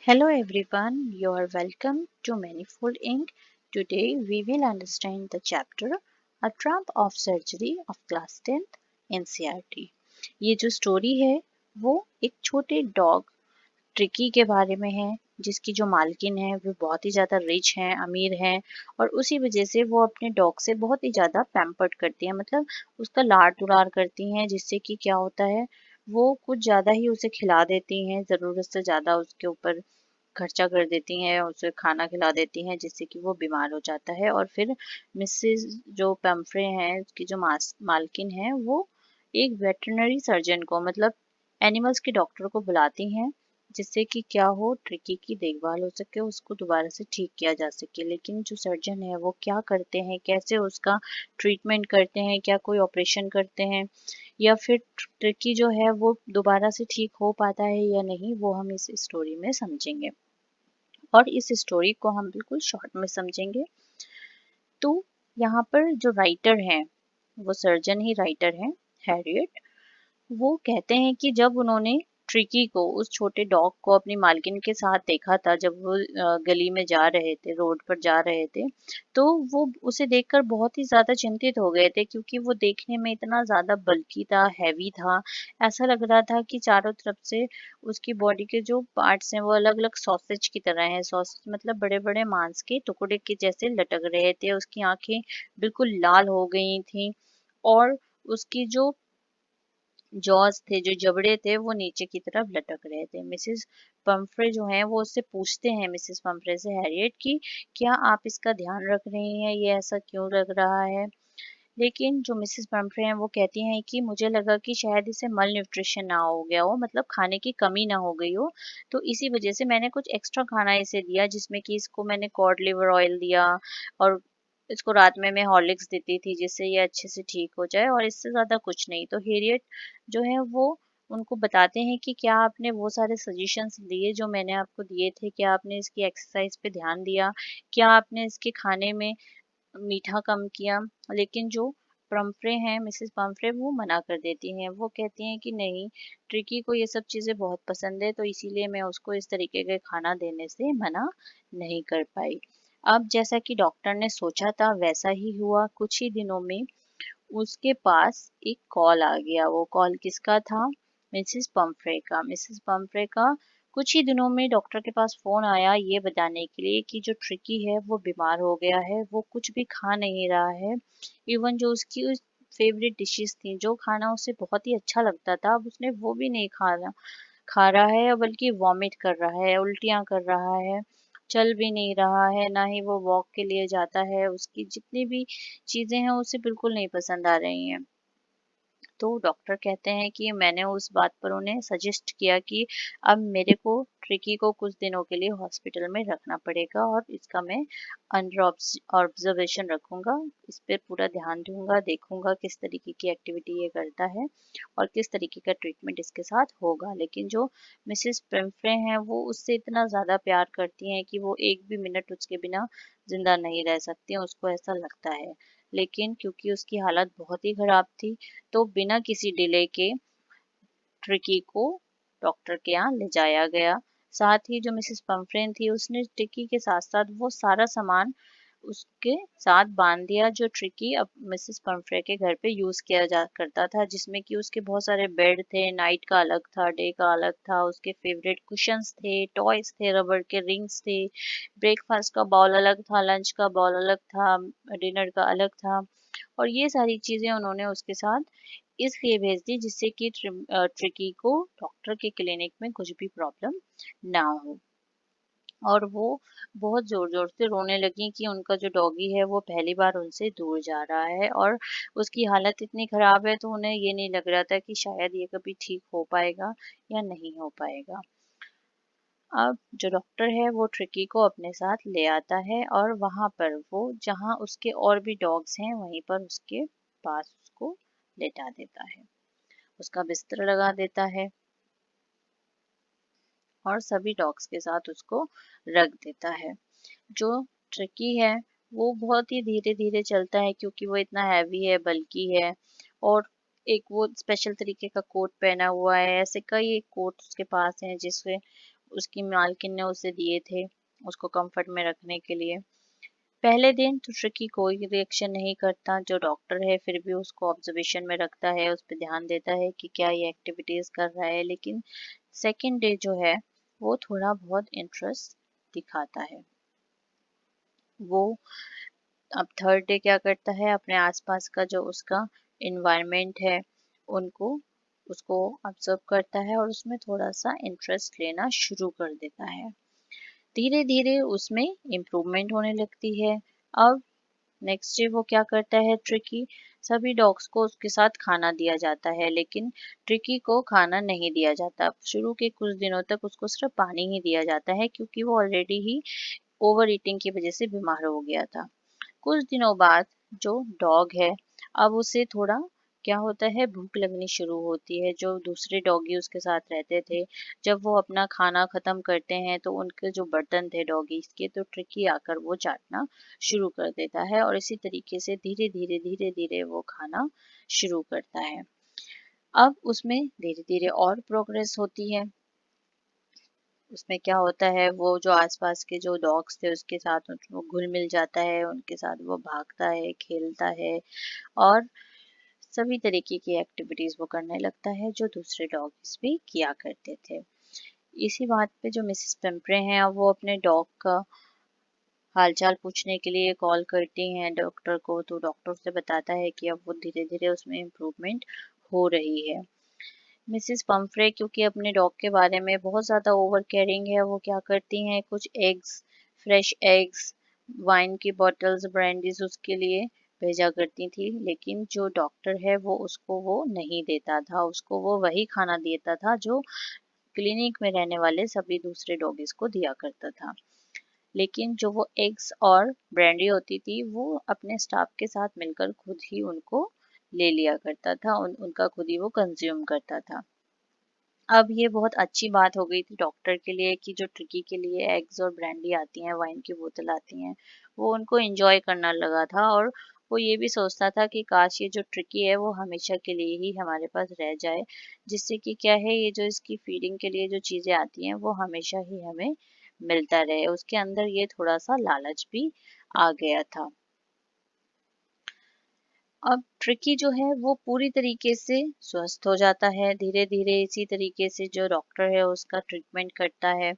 Hello everyone, you are welcome to Manifold Inc. Today we will understand the chapter A Trump of Surgery of Class 10th NCERT। ये जो story है वो एक छोटे dog tricky के बारे में है जिसकी जो मालकिन है वो बहुत ही ज़्यादा रिच हैं, अमीर हैं और उसी वजह से वो अपने डॉग से बहुत ही ज़्यादा पैम्पर्ड करती हैं, मतलब उसका लाड दुलार करती हैं, जिससे कि क्या होता है वो कुछ ज़्यादा ही उसे खिला देती हैं, ज़रूरत से ज़्यादा उसके ऊपर खर्चा कर देती हैं, उसे खाना खिला देती हैं जिससे कि वो बीमार हो जाता है। और फिर मिसेस जो पेम्फ्रे हैं उसकी जो मालकिन है वो एक वेटरनरी सर्जन को मतलब एनिमल्स के डॉक्टर को बुलाती हैं जिससे कि क्या हो ट्रिकी की देखभाल हो सके, उसको दोबारा से ठीक किया जा सके। लेकिन जो सर्जन है वो क्या करते हैं, कैसे उसका ट्रीटमेंट करते हैं, क्या कोई ऑपरेशन करते हैं या फिर ट्रिकी जो है वो दोबारा से ठीक हो पाता है या नहीं, वो हम इस स्टोरी में समझेंगे। और इस स्टोरी को हम बिल्कुल शॉर्ट में समझेंगे। तो यहाँ पर जो राइटर हैं वो सर्जन ही राइटर हैं, हैरियट। वो कहते हैं कि जब उन्होंने ट्रिकी को, उस छोटे डॉग को अपनी मालकिन के साथ देखा था जब वो गली में जा रहे थे, रोड पर जा रहे थे, तो वो उसे देखकर बहुत ही ज़्यादा चिंतित हो गए थे क्योंकि वो देखने में इतना ज़्यादा बल्की था, हैवी था। ऐसा लग रहा था कि चारों तरफ से उसकी बॉडी के जो पार्ट्स हैं वो अलग-अलग सॉसेज की तरह हैं। सॉसेज मतलब बड़े-बड़े मांस के टुकड़े के जैसे लटक रहे थे। उसकी आँखें बिल्कुल लाल हो गई थीं और उसकी जो जॉस थे, जो जबड़े थे, वो नीचे की तरफ लटक रहे थे। मिसेस पंफ्रे जो हैं, वो उससे पूछते हैं मिसेस पंफ्रे से हैरियट कि क्या आप इसका ध्यान रख रही हैं? ये ऐसा क्यों लग रहा है? लेकिन जो मिसेस पंफ्रे हैं, वो कहती हैं कि मुझे लगा कि शायद इसे मल न्यूट्रिशन ना हो गया हो, मतलब खाने की कमी ना हो गई हो, तो इसी वजह से मैंने कुछ एक्स्ट्रा खाना इसे दिया जिसमें कि इसको मैंने कॉड लिवर ऑयल दिया और इसको रात में मैं हॉर्लिक्स देती थी जिससे ये अच्छे से ठीक हो जाए और इससे ज़्यादा कुछ नहीं। तो हैरियट जो है वो उनको बताते हैं कि क्या आपने वो सारे सजेशंस दिए जो मैंने आपको दिए थे? क्या आपने इसकी एक्सरसाइज पे ध्यान दिया? क्या आपने इसके खाने में मीठा कम किया? लेकिन जो पंफ्रे हैं, मिसेस पंफ्रे, वो मना कर देती हैं। वो कहती हैं कि नहीं, ट्रिकी को ये सब चीज़ें बहुत पसंद है तो इसीलिए मैं उसको इस तरीके का खाना देने से मना नहीं कर पाई। अब जैसा कि डॉक्टर ने सोचा था वैसा ही हुआ। कुछ ही दिनों में उसके पास एक कॉल आ गया। वो कॉल किसका था? मिसेस पंफ्रे का। मिसेस पंफ्रे का कुछ ही दिनों में डॉक्टर के पास फ़ोन आया ये बताने के लिए कि जो ट्रिकी है वो बीमार हो गया है, वो कुछ भी खा नहीं रहा है। इवन जो उसकी फ़ेवरेट डिशेज़ थी, जो खाना उसे बहुत ही अच्छा लगता था, अब उसने वो भी नहीं खा रहा है, बल्कि वॉमिट कर रहा है, उल्टियाँ कर रहा है, चल भी नहीं रहा है, ना ही वो वॉक के लिए जाता है। उसकी जितनी भी चीज़ें हैं उसे बिल्कुल नहीं पसंद आ रही हैं। तो डॉक्टर कहते हैं कि मैंने उस बात पर उन्हें सजेस्ट किया कि अब मेरे को ट्रिकी को कुछ दिनों के लिए हॉस्पिटल में रखना पड़ेगा और इसका मैं अंडर ऑब्जर्वेशन रखूंगा, इस पे पूरा ध्यान दूंगा, देखूंगा किस तरीके की एक्टिविटी ये करता है और किस तरीके का ट्रीटमेंट इसके साथ होगा। लेकिन जो मिसेस पेम्फ्रे हैं वो उससे इतना ज़्यादा प्यार करती हैं कि वो एक भी मिनट उसके बिना जिंदा नहीं रह सकती हैं, उसको ऐसा लगता है। लेकिन क्योंकि उसकी हालत बहुत ही खराब थी तो बिना किसी डिले के ट्रिकी को डॉक्टर के यहाँ ले जाया गया। साथ ही जो मिसेस पंफ्रेन थी उसने ट्रिकी के साथ साथ वो सारा सामान उसके साथ बांध दिया जो ट्रिकी अब मिसेस पंफ्रे के घर पे यूज किया जा करता था, जिसमें कि उसके बहुत सारे बेड थे, नाइट का अलग था, डे का अलग था, उसके फेवरेट कुशंस थे, टॉयज थे, रबड़ के रिंग्स थे, ब्रेकफास्ट का बाउल अलग था, लंच का बाउल अलग था, डिनर का अलग था। और ये सारी चीजें उन्होंने उसके साथ इसलिए भेज दी जिससे कि ट्रिकी को डॉक्टर के क्लिनिक में कुछ भी प्रॉब्लम ना हो। और वो बहुत जोर जोर से रोने लगी कि उनका जो डॉगी है वो पहली बार उनसे दूर जा रहा है और उसकी हालत इतनी खराब है तो उन्हें ये नहीं लग रहा था कि शायद ये कभी ठीक हो पाएगा या नहीं हो पाएगा। अब जो डॉक्टर है वो ट्रिकी को अपने साथ ले आता है और वहां पर वो जहां उसके और भी डॉग्स हैं वहीं पर उसके पास उसको लेटा देता है, उसका बिस्तर लगा देता है और सभी डॉग्स के साथ उसको रख देता है। जो ट्रिकी है वो बहुत ही धीरे धीरे चलता है क्योंकि वो इतना हैवी है, बल्कि है। और एक वो स्पेशल तरीके का कोट पहना हुआ है, ऐसे कई एक कोट उसके पास हैं जिससे उसकी मालकिन ने उसे दिए थे उसको कंफर्ट में रखने के लिए। पहले दिन तो ट्रिकी कोई रिएक्शन नहीं करता। जो डॉक्टर है फिर भी उसको ऑब्जर्वेशन में रखता है, उस पर ध्यान देता है कि क्या ये एक्टिविटीज कर रहा है। लेकिन सेकंड डे जो है वो थोड़ा बहुत इंटरेस्ट दिखाता है। वो अब थर्ड डे क्या करता है, अपने आसपास का जो उसका इन्वायरमेंट है उनको उसको ऑब्जर्व करता है और उसमें थोड़ा सा इंटरेस्ट लेना शुरू कर देता है। धीरे धीरे उसमें इम्प्रूवमेंट होने लगती है। अब नेक्स्ट डे वो क्या करता है, ट्रिकी सभी डॉग्स को उसके साथ खाना दिया जाता है, लेकिन ट्रिकी को खाना नहीं दिया जाता। शुरू के कुछ दिनों तक उसको सिर्फ पानी ही दिया जाता है क्योंकि वो ऑलरेडी ही ओवर ईटिंग की वजह से बीमार हो गया था। कुछ दिनों बाद जो डॉग है, अब उसे थोड़ा क्या होता है, भूख लगनी शुरू होती है। जो दूसरे डॉगी उसके साथ रहते थे, जब वो अपना खाना खत्म करते हैं तो उनके जो बर्तन थे डॉगीज के, तो ट्रिकी आकर वो चाटना शुरू कर देता है और इसी तरीके से धीरे धीरे वो खाना शुरू करता है। अब उसमें धीरे धीरे और प्रोग्रेस होती है। उसमें क्या होता है, वो जो आसपास के जो डॉग्स थे उसके साथ वो घुल मिल जाता है, उनके साथ वो भागता है, खेलता है और सभी तरीके की एक्टिविटीज वो करने लगता है जो दूसरे डॉग्स भी किया करते थे। इसी बात पे जो मिसेस पेम्प्रे हैं, अब वो अपने डॉग का हालचाल पूछने के लिए कॉल करती हैं डॉक्टर को, तो डॉक्टर से बताता है कि अब वो धीरे धीरे उसमें इम्प्रूवमेंट हो रही है। मिसेस पंफ्रे क्योंकि अपने डॉग के बारे में बहुत ज़्यादा ओवर केयरिंग है, वो क्या करती हैं, कुछ एग्स, फ्रेश एग्स, वाइन की बॉटल्स, ब्रांडीज उसके लिए भेजा करती थी। लेकिन जो डॉक्टर है वो उसको वो नहीं देता था, उसको वो वही खाना देता था जो क्लिनिक में रहने वाले सभी दूसरे डॉगीज को दिया करता था। लेकिन जो वो एग्स और ब्रांडी होती थी वो अपने स्टाफ के साथ मिलकर खुद ही उनको ले लिया करता था, उनका खुद ही वो कंज्यूम करता था। अब ये बहुत अच्छी बात हो गई थी डॉक्टर के लिए कि जो ट्रिकी के लिए एग्स और ब्रांडी आती हैं, वाइन की बोतल आती हैं, वो उनको एंजॉय करना लगा था। और वो ये भी सोचता था कि काश ये जो ट्रिकी है वो हमेशा के लिए ही हमारे पास रह जाए, जिससे कि क्या है, ये जो इसकी फीडिंग के लिए जो चीजें आती हैं वो हमेशा ही हमें मिलता रहे। उसके अंदर ये थोड़ा सा लालच भी आ गया था। अब ट्रिकी जो है वो पूरी तरीके से स्वस्थ हो जाता है धीरे धीरे। इसी तरीके से जो डॉक्टर है उसका ट्रीटमेंट करता है।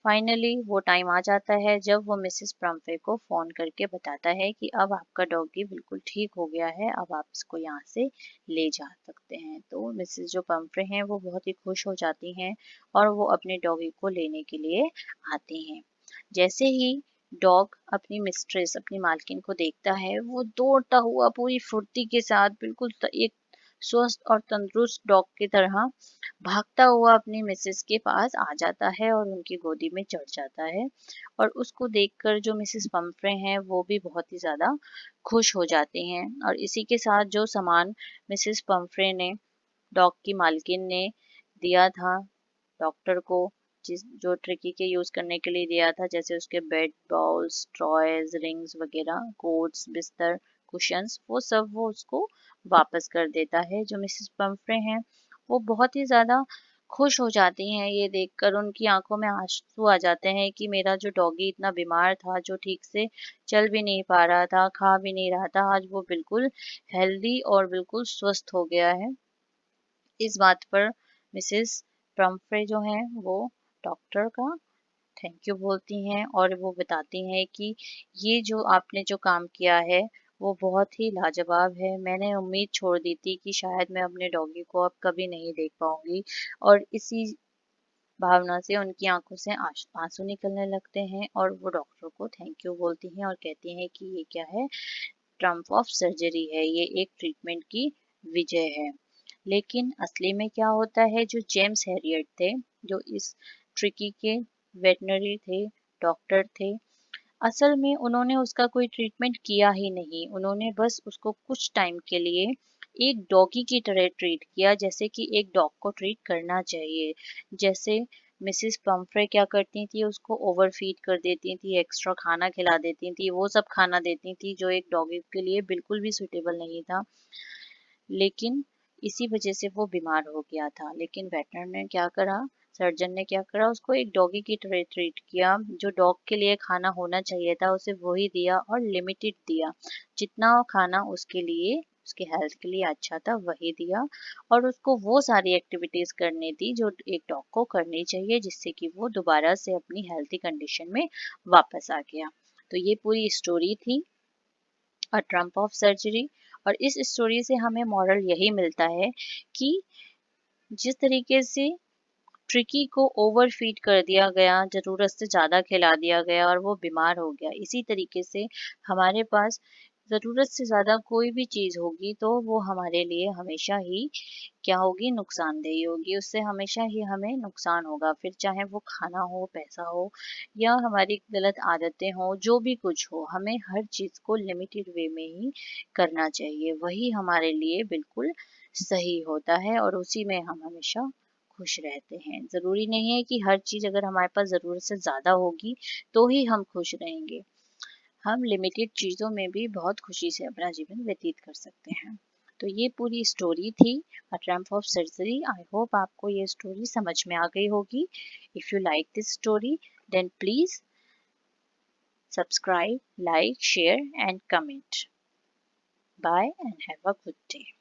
फाइनली वो टाइम आ जाता है जब वो मिसेस प्रम्फे को फोन करके बताता है कि अब आपका डॉगी बिल्कुल ठीक हो गया है, अब आप इसको यहाँ से ले जा सकते हैं। तो मिसेस जो प्रम्फे हैं वो बहुत ही खुश हो जाती हैं और वो अपने डॉगी को लेने के लिए आती हैं। जैसे ही डॉग अपनी मिस्ट्रेस, अपनी मालकिन को देखता है, वो दौड़ता हुआ पूरी फुर्ती के साथ बिल्कुल एक स्वस्थ और तंदुरुस्त डॉग की तरह भागता हुआ अपनी मिसेस के पास आ जाता है और उनकी गोदी में चढ़ जाता है। और उसको देखकर जो मिसेस पंफ्रे हैं वो भी बहुत ही ज्यादा खुश हो जाती हैं। और इसी के साथ जो सामान मिसेस पंफ्रे ने, डॉग की मालकिन ने दिया था डॉक्टर को, जिस जो ट्रिकी के यूज करने के लिए दिया था, जैसे उसके बेड बॉल्स, टॉयज, रिंग्स वगैरह, कोट्स, बिस्तर, कुशंस, वो सब वो उसको वापस कर देता है। जो मिसेस पंफ्रे हैं वो बहुत ही ज्यादा खुश हो जाती हैं ये देखकर, उनकी आंखों में आंसू आ जाते हैं कि मेरा जो डॉगी इतना बीमार था, जो ठीक से चल भी नहीं पा रहा था, खा भी नहीं रहा था, आज वो बिल्कुल हेल्दी और बिल्कुल स्वस्थ हो गया है। इस बात पर मिसेस प्रम्फ्रे जो है वो डॉक्टर का थैंक यू बोलती हैं और वो बताती हैं कि ये जो आपने जो काम किया है वो बहुत ही लाजवाब है। मैंने उम्मीद छोड़ दी थी कि शायद मैं अपने डॉगी को अब कभी नहीं देख पाऊंगी। और इसी भावना से उनकी आंखों से आंसू निकलने लगते हैं और वो डॉक्टर को थैंक यू बोलती हैं और कहती हैं कि ये क्या है, ट्रम्प ऑफ सर्जरी है, ये एक ट्रीटमेंट की विजय है। लेकिन असली में क्या होता है, जो जेम्स हैरियट थे, जो इस ट्रिकी के वेटनरी थे, डॉक्टर थे, असल में उन्होंने उसका कोई ट्रीटमेंट किया ही नहीं। उन्होंने बस उसको कुछ टाइम के लिए एक डॉगी की तरह ट्रीट किया, जैसे कि एक डॉग को ट्रीट करना चाहिए। जैसे मिसेस पंफ्रे क्या करती थी, उसको ओवरफीड कर देती थी, एक्स्ट्रा खाना खिला देती थी, वो सब खाना देती थी जो एक डॉगी के लिए बिल्कुल भी सुटेबल नहीं था। लेकिन इसी वजह से वो बीमार हो गया था। लेकिन वेटरनरी ने क्या करा, सर्जन ने क्या करा, उसको एक डॉगी की तरह ट्रीट किया। जो डॉग के लिए खाना होना चाहिए था उसे वही दिया और लिमिटेड दिया। जितना खाना उसके लिए, उसके हेल्थ के लिए अच्छा था वही दिया। और उसको वो सारी एक्टिविटीज करने दी जो एक डॉग को करनी चाहिए, जिससे कि वो दोबारा से अपनी हेल्थी कंडीशन में वापस आ गया। तो ये पूरी स्टोरी थी अ ट्रम्प ऑफ सर्जरी। और इस स्टोरी से हमें मॉरल यही मिलता है कि जिस तरीके से ट्रिकी को ओवर फीड कर दिया गया, ज़रूरत से ज़्यादा खिला दिया गया और वो बीमार हो गया, इसी तरीके से हमारे पास ज़रूरत से ज़्यादा कोई भी चीज़ होगी तो वो हमारे लिए हमेशा ही क्या होगी, नुकसानदेही होगी। उससे हमेशा ही हमें नुकसान होगा, फिर चाहे वो खाना हो, पैसा हो या हमारी गलत आदतें हों, जो भी कुछ हो, हमें हर चीज़ को लिमिटेड वे में ही करना चाहिए। वही हमारे लिए बिल्कुल सही होता है और उसी में हम हमेशा खुश रहते हैं। ज़रूरी नहीं है कि हर चीज़ अगर हमारे पास ज़रूरत से ज़्यादा होगी तो ही हम खुश रहेंगे। हम लिमिटेड चीज़ों में भी बहुत खुशी से अपना जीवन व्यतीत कर सकते हैं। तो ये पूरी स्टोरी थी a triumph of surgery. I hope आपको ये स्टोरी समझ में आ गई होगी। If you like this story then please subscribe, like, share and comment. Bye and have a good day.